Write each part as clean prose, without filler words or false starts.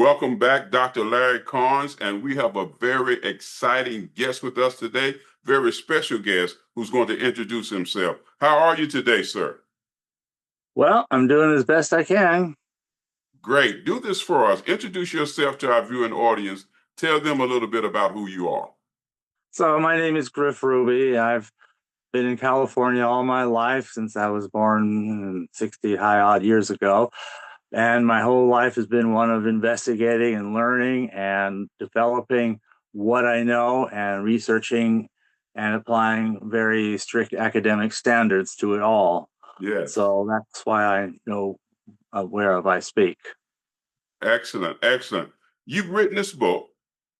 Welcome back, Dr. Larry Carnes, and we have a very exciting guest with us today, very special guest who's going to introduce himself. How are you today, sir? Well, I'm doing as best I can. Great. Do this for us. Introduce yourself to our viewing audience. Tell them a little bit about who you are. So, my name is Griff Ruby. I've been in California all my life since I was born 60 high odd years ago. And my whole life has been one of investigating and learning and developing what I know and researching and applying very strict academic standards to it all. Yes. So, that's why I know whereof I speak. Excellent. Excellent. You've written this book,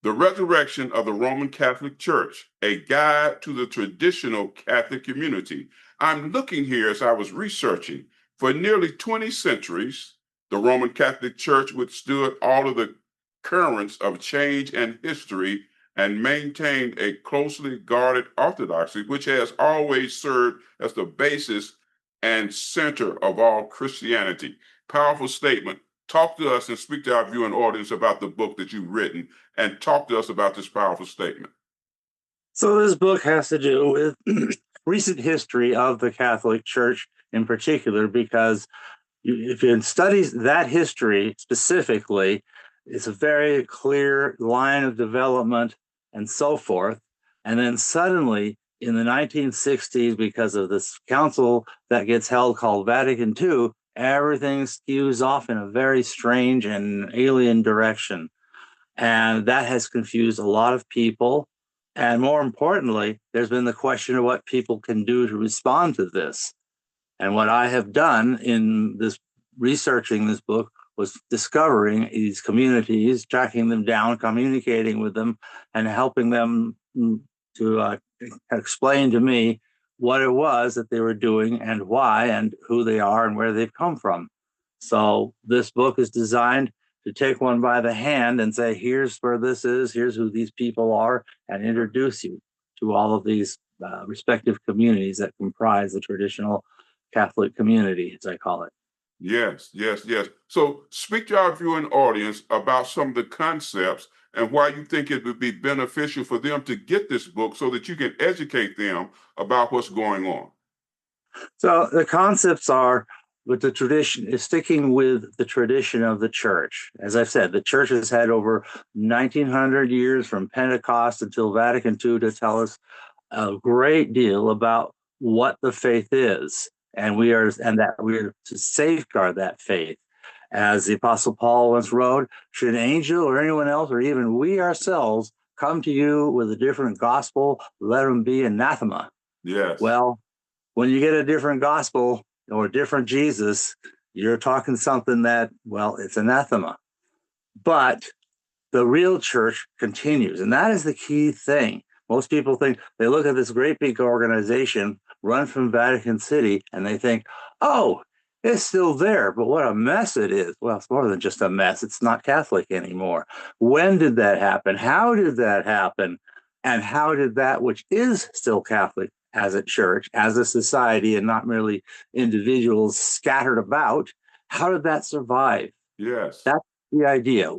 The Resurrection of the Roman Catholic Church, a guide to the traditional Catholic community. I'm looking here as I was researching. For nearly 20 centuries, the Roman Catholic Church withstood all of the currents of change and history and maintained a closely guarded orthodoxy, which has always served as the basis and center of all Christianity. Powerful statement. Talk to us and speak to our viewing audience about the book that you've written and talk to us about this powerful statement. So this book has to do with recent history of the Catholic Church in particular, because if you study that history specifically, it's a very clear line of development and so forth. And then suddenly in the 1960s, because of this council that gets held called Vatican II, everything skews off in a very strange and alien direction. And that has confused a lot of people. And more importantly, there's been the question of what people can do to respond to this. And what I have done in this researching this book was discovering these communities, tracking them down, communicating with them, and helping them to explain to me what it was that they were doing and why and who they are and where they've come from. So this book is designed to take one by the hand and say, here's where this is, here's who these people are, and introduce you to all of these respective communities that comprise the traditional Catholic community, as I call it. Yes, yes, yes. So speak to our viewing audience about some of the concepts and why you think it would be beneficial for them to get this book so that you can educate them about what's going on. So the concepts are, with the tradition is sticking with the tradition of the church. As I've said, the church has had over 1900 years from Pentecost until Vatican II to tell us a great deal about what the faith is. And that we're to safeguard that faith. As the Apostle Paul once wrote, should an angel or anyone else, or even we ourselves, come to you with a different gospel, let them be anathema. Yes. Well, when you get a different gospel or a different Jesus, you're talking something that, well, it's anathema. But the real church continues. And that is the key thing. Most people think, they look at this great big organization run from Vatican City and they think, oh, it's still there, but what a mess it is. Well, it's more than just a mess. It's not Catholic anymore. When did that happen? How did that happen? And how did that which is still Catholic as a church, as a society, and not merely individuals scattered about, how did that survive? Yes. That's the idea.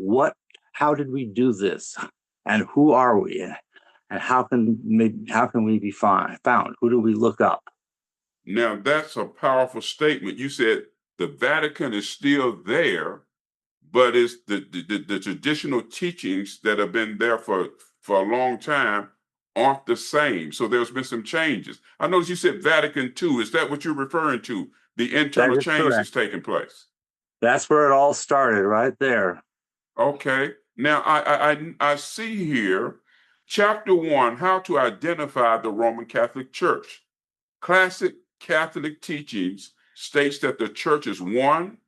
How did we do this? And who are we? And how can we be found? Who do we look up? Now, that's a powerful statement. You said the Vatican is still there, but it's the traditional teachings that have been there for a long time aren't the same. So there's been some changes. I noticed you said Vatican II. Is that what you're referring to? The That internal is change correct. that's taking place. That's where it all started, right there. Okay. Now I see here, chapter 1, how to identify the Roman Catholic Church. Classic Catholic teachings states that the church is one,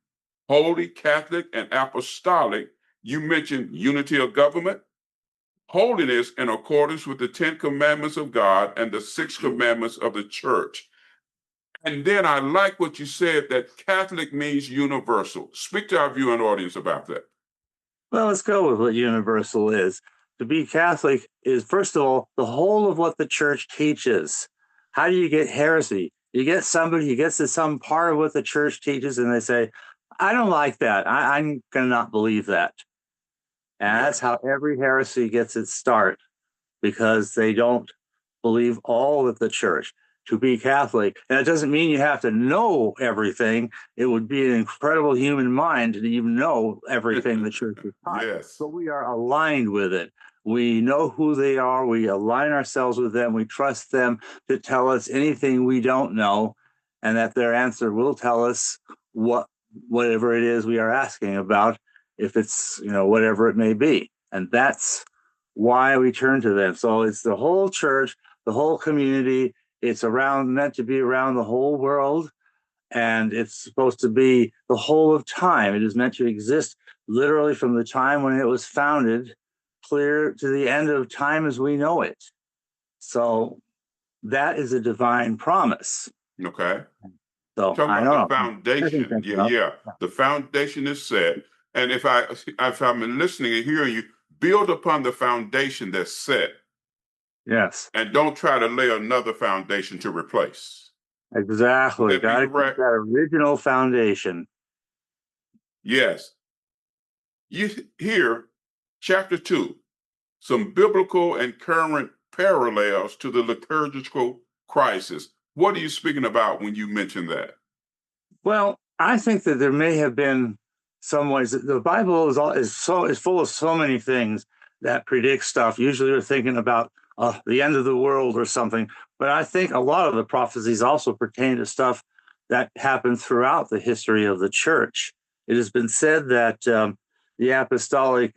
holy, Catholic, and apostolic. You mentioned unity of government, holiness in accordance with the 10 commandments of God and the 6 commandments of the church. And then I like what you said that Catholic means universal. Speak to our viewing audience about that. Well, let's go with what universal is. To be Catholic is, first of all, the whole of what the church teaches. How do you get heresy? You get somebody who gets to some part of what the church teaches and they say, I don't like that. I'm going to not believe that. And that's Yes. how every heresy gets its start, because they don't believe all of the church. To be Catholic, and it doesn't mean you have to know everything. It would be an incredible human mind to even know everything the church is taught. Yes. But we are aligned with it. We know who they are. We align ourselves with them. We trust them to tell us anything we don't know, and that their answer will tell us whatever it is we are asking about, if it's whatever it may be. And that's why we turn to them. So it's the whole church, the whole community. It's meant to be around the whole world, and it's supposed to be the whole of time. It is meant to exist literally from the time when it was founded, clear to the end of time as we know it. So that is a divine promise. Okay. So Talking I about the don't know. I think foundation. that's Yeah, enough. yeah. The foundation is set. And if I'm listening and hearing you, build upon the foundation that's set Yes, and don't try to lay another foundation to replace. Would exactly. that be Got to keep correct? that original foundation. Yes. You hear chapter 2, some biblical and current parallels to the liturgical crisis. What are you speaking about when you mention that? Well, I think that there may have been some ways that the Bible is full of so many things that predict stuff. Usually, we're thinking about the end of the world or something, but I think a lot of the prophecies also pertain to stuff that happened throughout the history of the church. It has been said that the Apostolic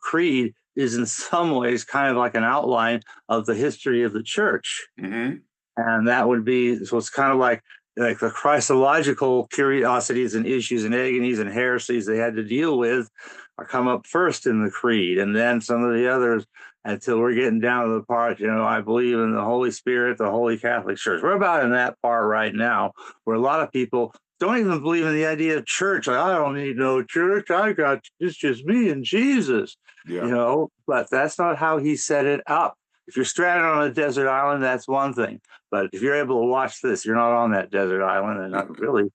Creed is in some ways kind of like an outline of the history of the church, Mm-hmm. and that would be so. It's kind of like the Christological curiosities and issues and agonies and heresies they had to deal with are come up first in the creed, and then some of the others, until we're getting down to the part, I believe in the Holy Spirit, the Holy Catholic Church. We're about in that part right now, where a lot of people don't even believe in the idea of church. Like, I don't need no church. It's just me and Jesus, Yeah. but that's not how he set it up. If you're stranded on a desert island, that's one thing. But if you're able to watch this, you're not on that desert island, and not really,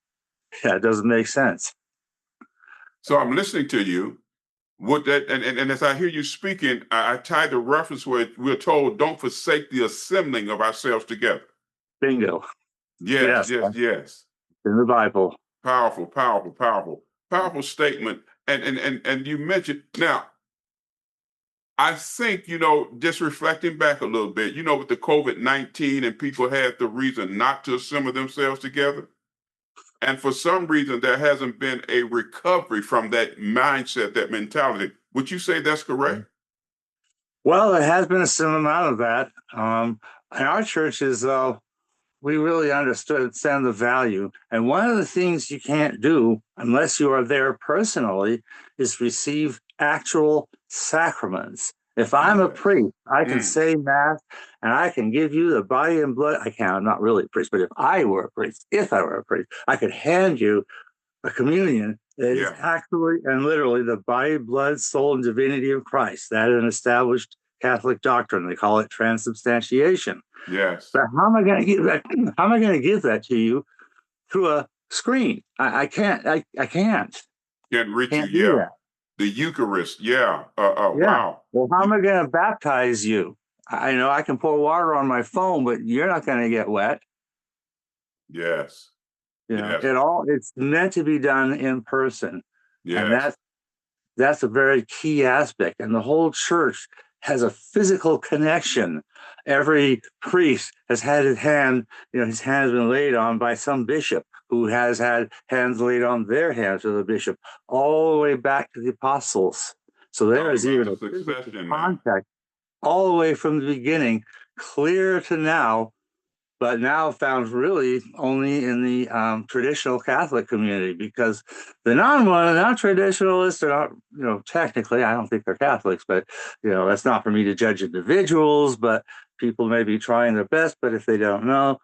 yeah, it doesn't make sense. So I'm listening to you. Would that and as I hear you speaking, I tie the reference where we're told, don't forsake the assembling of ourselves together. Bingo. Yes, Yes, yes, that's yes. in the Bible. Powerful, powerful, powerful, powerful statement. And you mentioned now, I think, just reflecting back a little bit, with the COVID-19 and people had the reason not to assemble themselves together. And for some reason, there hasn't been a recovery from that mindset, that mentality. Would you say that's correct? Well, there has been a similar amount of that. In our churches, we really understand the value. And one of the things you can't do unless you are there personally is receive actual sacraments. If I'm a Yes. priest, I can Mm, say mass and I can give you the body and blood. I can, I'm not really a priest, but if I were a priest, I could hand you a communion that is yeah. actually and literally the body, blood, soul, and divinity of Christ. That is an established Catholic doctrine. They call it transubstantiation. Yes. But how am I going to give that? How am I going to give that to you through a screen? I can't. I Can reach you. can't do Yeah. that. The Eucharist. Yeah. Yeah. Wow. Well, how am You, I going to baptize you? I know I can pour water on my phone, but you're not going to get wet. yes. Yes. It's meant to be done in person, and Yes. that's a very key aspect. And the whole church has a physical connection. Every priest has had his hand has been laid on by some bishop who has had hands laid on their hands of the bishop, all the way back to the apostles. So there Talking is about even the a physical succession now. contact all the way from the beginning, clear to now, but now found really only in the traditional Catholic community, because the non-traditionalists are not, technically, I don't think they're Catholics, but, that's not for me to judge individuals, but people may be trying their best, but if they don't know,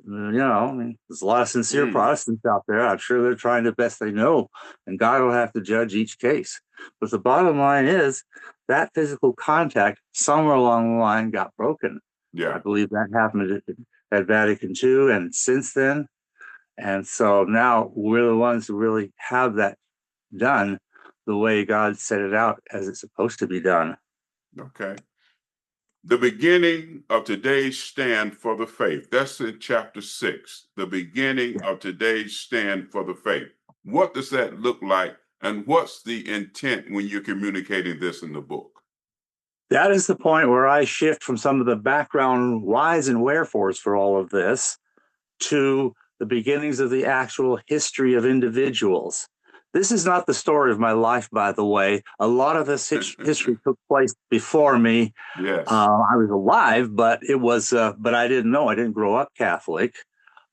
I mean, there's a lot of sincere Mm, Protestants out there. I'm sure they're trying the best they know, and God will have to judge each case. But the bottom line is that physical contact somewhere along the line got broken. I yeah. believe that happened at Vatican II and since then. And so now we're the ones who really have that done. the way God set it out as it's supposed to be done. Okay. The beginning of today's stand for the faith. That's in chapter 6. The beginning of today's stand for the faith. What does that look like? And what's the intent when you're communicating this in the book? That is the point where I shift from some of the background whys and wherefores for all of this to the beginnings of the actual history of individuals. This is not the story of my life, by the way. A lot of this history took place before me. Yes. I was alive, but but I didn't know. I didn't grow up Catholic,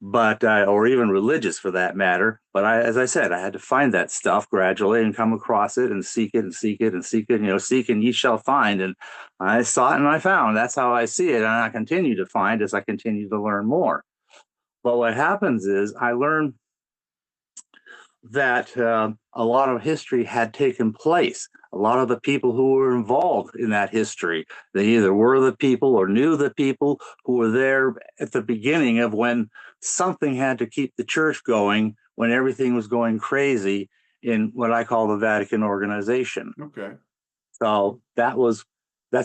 or even religious for that matter. But as I said, I had to find that stuff gradually and come across it and seek it and seek it and seek it. Seek and ye shall find. And I sought and I found. That's how I see it, and I continue to find as I continue to learn more. But what happens is I learn that a lot of history had taken place. A lot of the people who were involved in that history, they either were the people or knew the people who were there at the beginning of when something had to keep the church going, when everything was going crazy in what I call the Vatican organization. Okay. So that's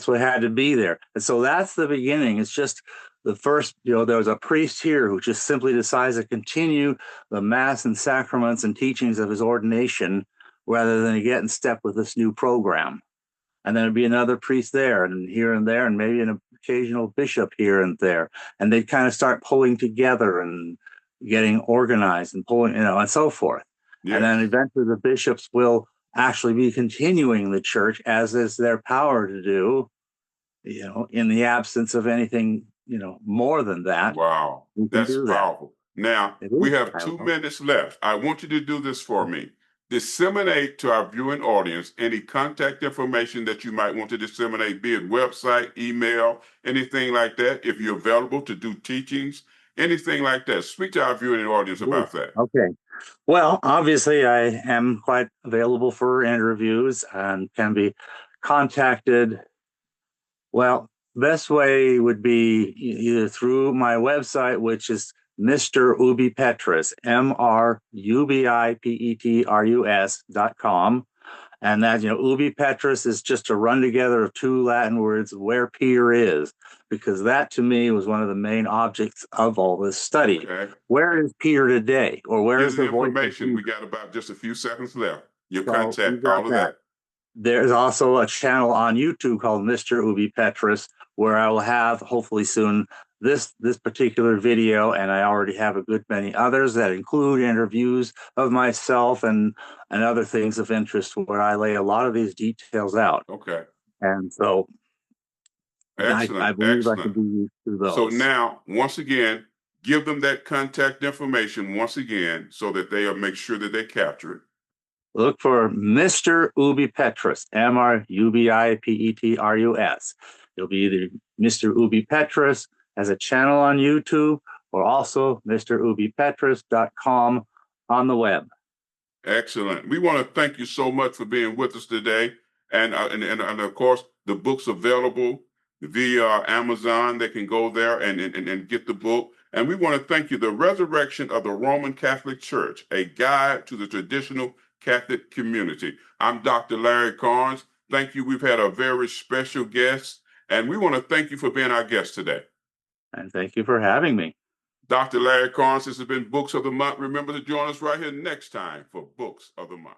what had to be there. And so that's the beginning. It's just the first, there was a priest here who just simply decides to continue the mass and sacraments and teachings of his ordination rather than to get in step with this new program. And then it'd be another priest there and here and there, and maybe an occasional bishop here and there. And they'd kind of start pulling together and getting organized and pulling, and so forth. Yes. And then eventually the bishops will actually be continuing the church as is their power to do, in the absence of anything, more than that. Wow, that's powerful. Now, we have 2 minutes left. I want you to do this for me. Disseminate to our viewing audience any contact information that you might want to disseminate, be it website, email, anything like that, if you're available to do teachings, anything like that. Speak to our viewing audience about that. Okay. Well, obviously, I am quite available for interviews and can be contacted. Well, best way would be either through my website, which is Mr. Ubi Petrus, MrUbiPetrus.com. And that, Ubi Petrus is just a run together of 2 Latin words, where Peter is, because that to me was one of the main objects of all this study. Okay. Where is Peter today? Or where is the information? We got about just a few seconds left. Your contact, all of that. There's also a channel on YouTube called Mr. Ubi Petrus, where I will have, hopefully soon, this particular video, and I already have a good many others that include interviews of myself and other things of interest, where I lay a lot of these details out. Okay. And so excellent, I believe excellent. I can be used through those. So now, once again, give them that contact information once again so that they'll make sure that they capture it. Look for Mr. Ubi Petrus, MrUbiPetrus. It'll be either Mr. Ubi Petrus as a channel on YouTube, or also MrUbiPetrus.com on the web. Excellent. We want to thank you so much for being with us today. And of course, the book's available via Amazon. They can go there and get the book. And we want to thank you. The Resurrection of the Roman Catholic Church, a guide to the traditional Catholic community. I'm Dr. Larry Carnes. Thank you. We've had a very special guest, and we want to thank you for being our guest today. And thank you for having me. Dr. Larry Carnes, this has been Books of the Month. Remember to join us right here next time for Books of the Month.